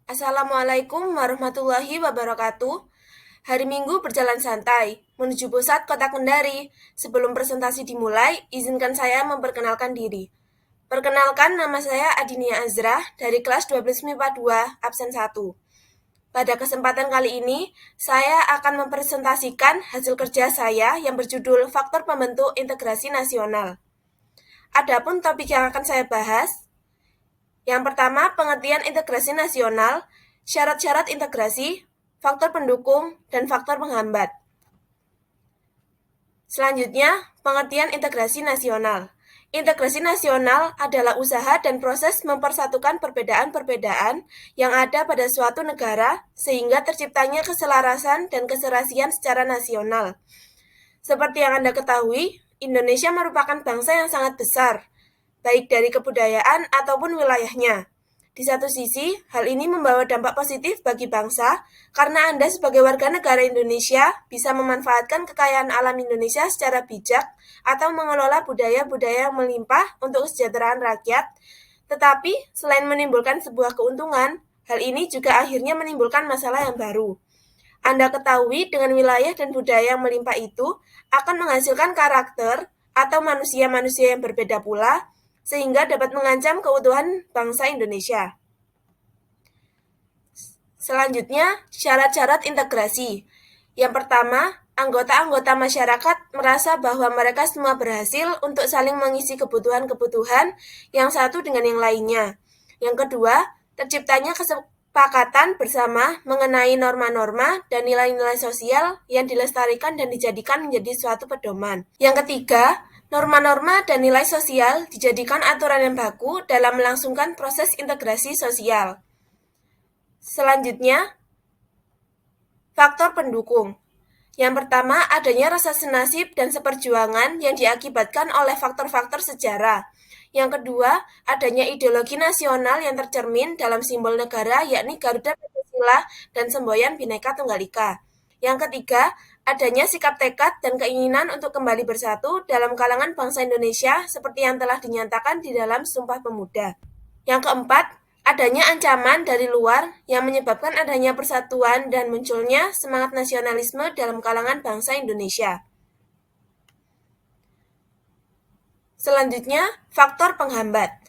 Assalamualaikum warahmatullahi wabarakatuh. Hari Minggu berjalan santai, menuju pusat kota Kendari. Sebelum presentasi dimulai, izinkan saya memperkenalkan diri. Perkenalkan, nama saya Adinia Azra dari kelas 12 MIPA 2, absen 1. Pada kesempatan kali ini, saya akan mempresentasikan hasil kerja saya yang berjudul Faktor Pembentuk Integrasi Nasional. Adapun topik yang akan saya bahas, yang pertama, pengertian integrasi nasional, syarat-syarat integrasi, faktor pendukung, dan faktor penghambat. Selanjutnya, pengertian integrasi nasional. Integrasi nasional adalah usaha dan proses mempersatukan perbedaan-perbedaan yang ada pada suatu negara sehingga terciptanya keselarasan dan keserasian secara nasional. Seperti yang Anda ketahui, Indonesia merupakan bangsa yang sangat besar, baik dari kebudayaan ataupun wilayahnya. Di satu sisi, hal ini membawa dampak positif bagi bangsa karena Anda sebagai warga negara Indonesia bisa memanfaatkan kekayaan alam Indonesia secara bijak atau mengelola budaya-budaya yang melimpah untuk kesejahteraan rakyat. Tetapi, selain menimbulkan sebuah keuntungan, hal ini juga akhirnya menimbulkan masalah yang baru. Anda ketahui dengan wilayah dan budaya yang melimpah itu akan menghasilkan karakter atau manusia-manusia yang berbeda pula, sehingga dapat mengancam keutuhan bangsa Indonesia. Selanjutnya, syarat-syarat integrasi. Yang pertama, anggota-anggota masyarakat merasa bahwa mereka semua berhasil untuk saling mengisi kebutuhan-kebutuhan yang satu dengan yang lainnya. Yang kedua, terciptanya kesepakatan bersama mengenai norma-norma dan nilai-nilai sosial yang dilestarikan dan dijadikan menjadi suatu pedoman. Yang ketiga, norma-norma dan nilai sosial dijadikan aturan yang baku dalam melangsungkan proses integrasi sosial. Selanjutnya, faktor pendukung. Yang pertama, adanya rasa senasib dan seperjuangan yang diakibatkan oleh faktor-faktor sejarah. Yang kedua, adanya ideologi nasional yang tercermin dalam simbol negara, yakni Garuda Pancasila dan semboyan Bhinneka Tunggal Ika. Yang ketiga, adanya sikap tekad dan keinginan untuk kembali bersatu dalam kalangan bangsa Indonesia seperti yang telah dinyatakan di dalam Sumpah Pemuda. Yang keempat, adanya ancaman dari luar yang menyebabkan adanya persatuan dan munculnya semangat nasionalisme dalam kalangan bangsa Indonesia. Selanjutnya, faktor penghambat.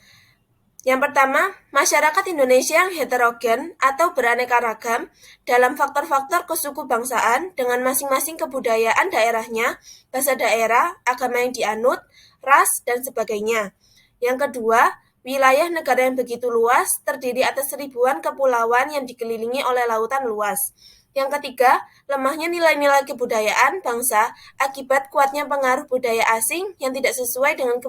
Yang pertama, masyarakat Indonesia yang heterogen atau beraneka ragam dalam faktor-faktor kesuku-bangsaan dengan masing-masing kebudayaan daerahnya, bahasa daerah, agama yang dianut, ras, dan sebagainya. Yang kedua, wilayah negara yang begitu luas terdiri atas ribuan kepulauan yang dikelilingi oleh lautan luas. Yang ketiga, lemahnya nilai-nilai kebudayaan bangsa akibat kuatnya pengaruh budaya asing yang tidak sesuai dengan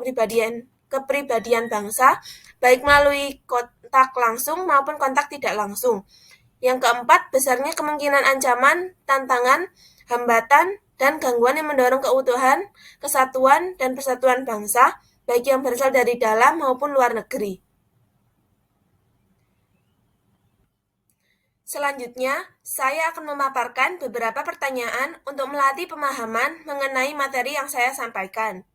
kepribadian bangsa, baik melalui kontak langsung maupun kontak tidak langsung. Yang keempat, besarnya kemungkinan ancaman, tantangan, hambatan, dan gangguan yang mendorong keutuhan, kesatuan, dan persatuan bangsa, baik yang berasal dari dalam maupun luar negeri. Selanjutnya, saya akan memaparkan beberapa pertanyaan untuk melatih pemahaman mengenai materi yang saya sampaikan.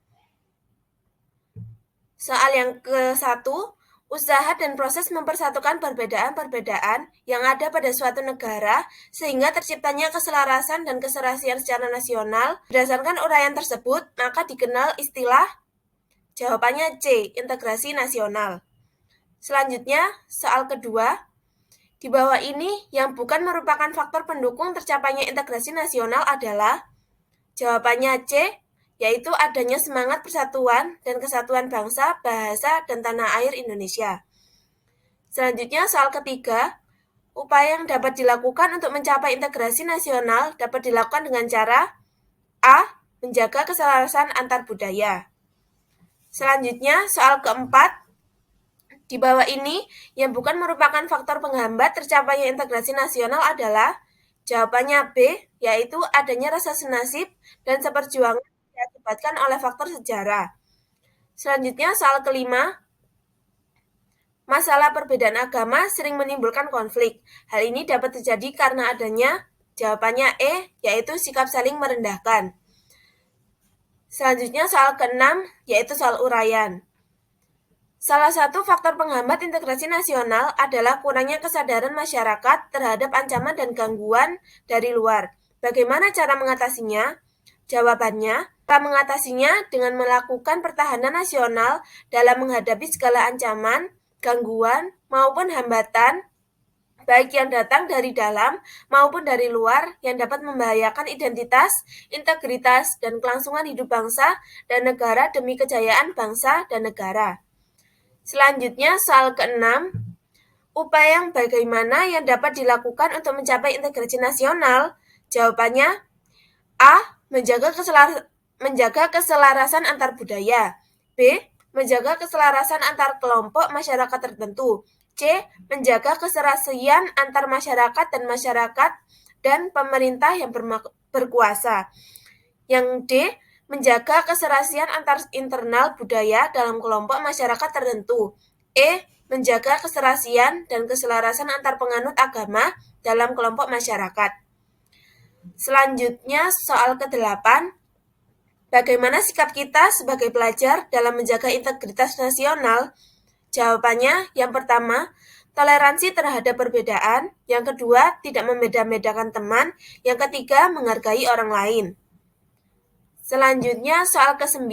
Soal yang ke-1, usaha dan proses mempersatukan perbedaan-perbedaan yang ada pada suatu negara sehingga terciptanya keselarasan dan keserasian secara nasional. Berdasarkan uraian tersebut, maka dikenal istilah jawabannya C, integrasi nasional. Selanjutnya, soal kedua, di bawah ini yang bukan merupakan faktor pendukung tercapainya integrasi nasional adalah jawabannya C, yaitu adanya semangat persatuan dan kesatuan bangsa, bahasa, dan tanah air Indonesia. Selanjutnya, soal ketiga, upaya yang dapat dilakukan untuk mencapai integrasi nasional dapat dilakukan dengan cara A. Menjaga keselarasan antar budaya. Selanjutnya, soal keempat, di bawah ini yang bukan merupakan faktor penghambat tercapainya integrasi nasional adalah jawabannya B, yaitu adanya rasa senasib dan seperjuangan diakibatkan oleh faktor sejarah. Selanjutnya, soal kelima, masalah perbedaan agama sering menimbulkan konflik. Hal ini dapat terjadi karena adanya jawabannya E, yaitu sikap saling merendahkan. Selanjutnya, soal keenam, yaitu soal uraian. Salah satu faktor penghambat integrasi nasional adalah kurangnya kesadaran masyarakat terhadap ancaman dan gangguan dari luar. Bagaimana cara mengatasinya? Jawabannya, cara mengatasinya dengan melakukan pertahanan nasional dalam menghadapi segala ancaman, gangguan, maupun hambatan, baik yang datang dari dalam maupun dari luar yang dapat membahayakan identitas, integritas, dan kelangsungan hidup bangsa dan negara demi kejayaan bangsa dan negara. Selanjutnya, soal ke-6, upaya yang bagaimana yang dapat dilakukan untuk mencapai integrasi nasional? Jawabannya, A. Menjaga keselarasan antar budaya. B. Menjaga keselarasan antar kelompok masyarakat tertentu. C. Menjaga keserasian antar masyarakat dan pemerintah yang berkuasa. Yang D. Menjaga keserasian antar internal budaya dalam kelompok masyarakat tertentu. E. Menjaga keserasian dan keselarasan antar penganut agama dalam kelompok masyarakat. Selanjutnya, soal ke-8, bagaimana sikap kita sebagai pelajar dalam menjaga integritas nasional? Jawabannya, yang pertama, toleransi terhadap perbedaan. Yang kedua, tidak membeda-bedakan teman. Yang ketiga, menghargai orang lain. Selanjutnya, soal ke-9,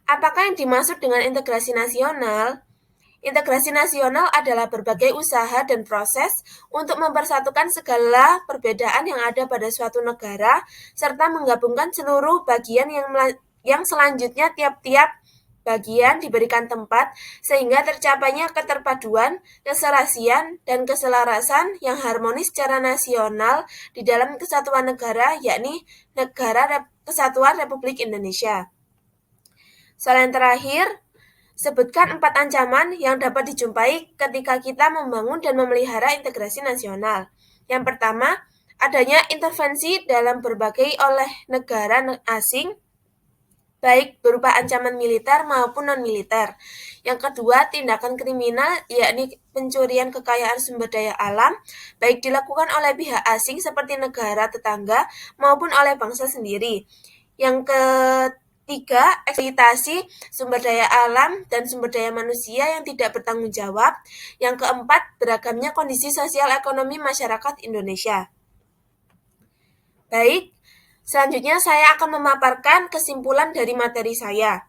apakah yang dimaksud dengan integrasi nasional? Integrasi nasional adalah berbagai usaha dan proses untuk mempersatukan segala perbedaan yang ada pada suatu negara, serta menggabungkan seluruh bagian yang selanjutnya tiap-tiap bagian diberikan tempat, sehingga tercapainya keterpaduan, keserasian, dan keselarasan yang harmonis secara nasional di dalam kesatuan negara, yakni Negara Kesatuan Republik Indonesia. Soal yang terakhir, sebutkan 4 ancaman yang dapat dijumpai ketika kita membangun dan memelihara integrasi nasional. Yang pertama, adanya intervensi dalam berbagai oleh negara asing, baik berupa ancaman militer maupun non-militer. Yang kedua, tindakan kriminal, yakni pencurian kekayaan sumber daya alam, baik dilakukan oleh pihak asing seperti negara tetangga maupun oleh bangsa sendiri. Yang ketiga, eksploitasi sumber daya alam dan sumber daya manusia yang tidak bertanggung jawab. Yang keempat, beragamnya kondisi sosial ekonomi masyarakat Indonesia. Baik, selanjutnya saya akan memaparkan kesimpulan dari materi saya.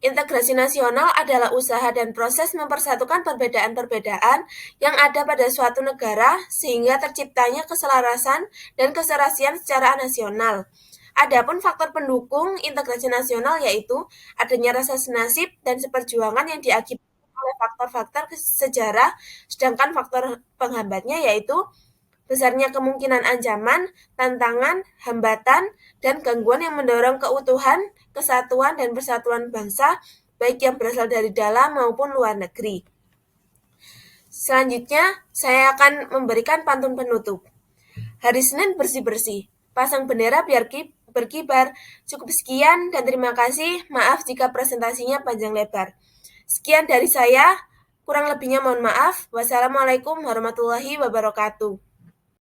Integrasi nasional adalah usaha dan proses mempersatukan perbedaan-perbedaan yang ada pada suatu negara sehingga terciptanya keselarasan dan keserasian secara nasional. Adapun faktor pendukung integrasi nasional yaitu adanya rasa senasib dan seperjuangan yang diakibatkan oleh faktor-faktor sejarah, sedangkan faktor penghambatnya yaitu besarnya kemungkinan ancaman, tantangan, hambatan, dan gangguan yang mendorong keutuhan, kesatuan, dan persatuan bangsa, baik yang berasal dari dalam maupun luar negeri. Selanjutnya, saya akan memberikan pantun penutup. Hari Senin bersih-bersih, pasang bendera biar berkibar. Cukup sekian dan terima kasih. Maaf jika presentasinya panjang lebar. Sekian dari saya, kurang lebihnya mohon maaf. Wassalamualaikum warahmatullahi wabarakatuh.